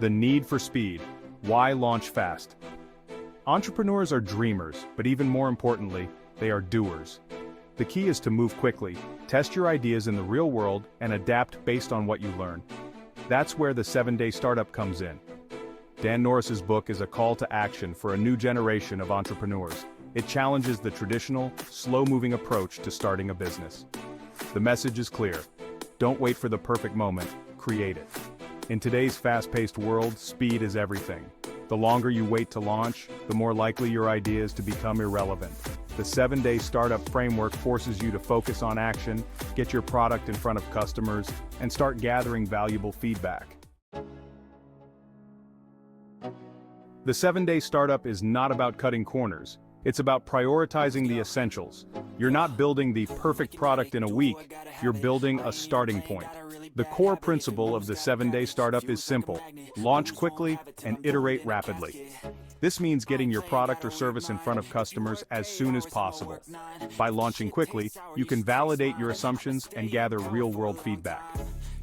The need for speed. Why launch fast? Entrepreneurs are dreamers, but even more importantly, they are doers. The key is to move quickly, test your ideas in the real world, and adapt based on what you learn. That's where the 7-Day Startup comes in. Dan Norris's book is a call to action for a new generation of entrepreneurs. It challenges the traditional, slow-moving approach to starting a business. The message is clear. Don't wait for the perfect moment, create it. In today's fast-paced world, speed is everything. The longer you wait to launch, the more likely your idea is to become irrelevant. The 7-Day Startup framework forces you to focus on action, get your product in front of customers, and start gathering valuable feedback. The 7-Day Startup is not about cutting corners. It's about prioritizing the essentials. You're not building the perfect product in a week, you're building a starting point. The core principle of the 7-Day Startup is simple: launch quickly and iterate rapidly. This means getting your product or service in front of customers as soon as possible. By launching quickly, you can validate your assumptions and gather real-world feedback.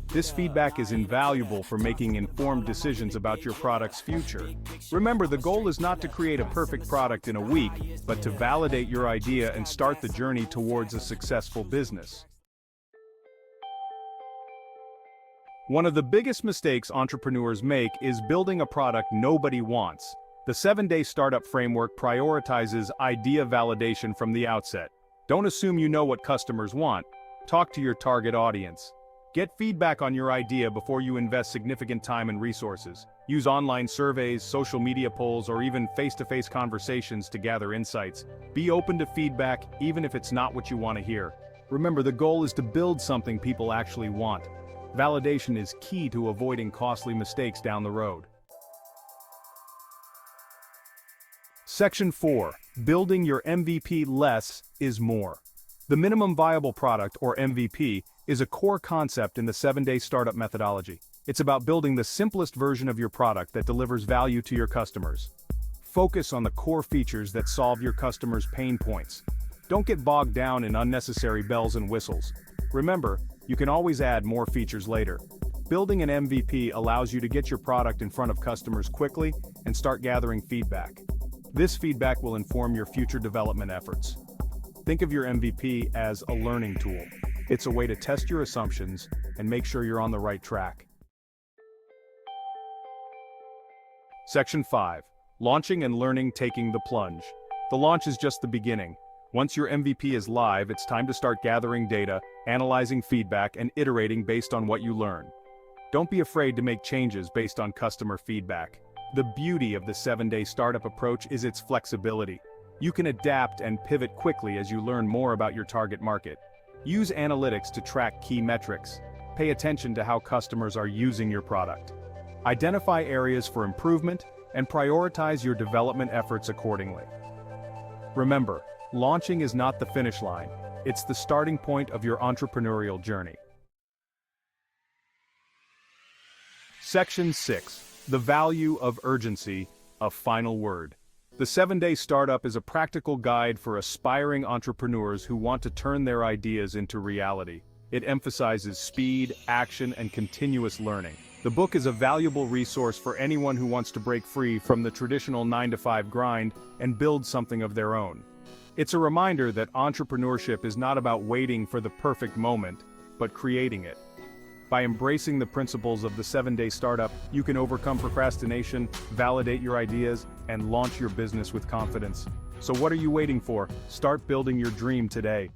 This feedback is invaluable for making informed decisions about your product's future. Remember, the goal is not to create a perfect product in a week, but to validate your idea and start the journey towards a successful business. One of the biggest mistakes entrepreneurs make is building a product nobody wants. The 7-Day Startup framework prioritizes idea validation from the outset. Don't assume you know what customers want. Talk to your target audience. Get feedback on your idea before you invest significant time and resources. Use online surveys, social media polls, or even face-to-face conversations to gather insights. Be open to feedback, even if it's not what you want to hear. Remember, the goal is to build something people actually want. Validation is key to avoiding costly mistakes down the road. Section 4. Building your MVP. Less is more. The minimum viable product, or MVP, is a core concept in the 7-Day Startup methodology. It's about building the simplest version of your product that delivers value to your customers. Focus on the core features that solve your customers' pain points. Don't get bogged down in unnecessary bells and whistles. Remember, you can always add more features later. Building an MVP allows you to get your product in front of customers quickly and start gathering feedback. This feedback will inform your future development efforts. Think of your MVP as a learning tool. It's a way to test your assumptions and make sure you're on the right track. Section 5. Launching and learning. Taking the plunge. The launch is just the beginning. Once your MVP is live, it's time to start gathering data, analyzing feedback, and iterating based on what you learn. Don't be afraid to make changes based on customer feedback. The beauty of the 7-Day Startup approach is its flexibility. You can adapt and pivot quickly as you learn more about your target market. Use analytics to track key metrics. Pay attention to how customers are using your product. Identify areas for improvement and prioritize your development efforts accordingly. Remember, launching is not the finish line. It's the starting point of your entrepreneurial journey. Section 6. The value of urgency. A final word. The 7-Day Startup is a practical guide for aspiring entrepreneurs who want to turn their ideas into reality. It emphasizes speed, action, and continuous learning. The book is a valuable resource for anyone who wants to break free from the traditional 9-to-5 grind and build something of their own. It's a reminder that entrepreneurship is not about waiting for the perfect moment, but creating it. By embracing the principles of the 7-Day Startup, you can overcome procrastination, validate your ideas, and launch your business with confidence. So what are you waiting for? Start building your dream today.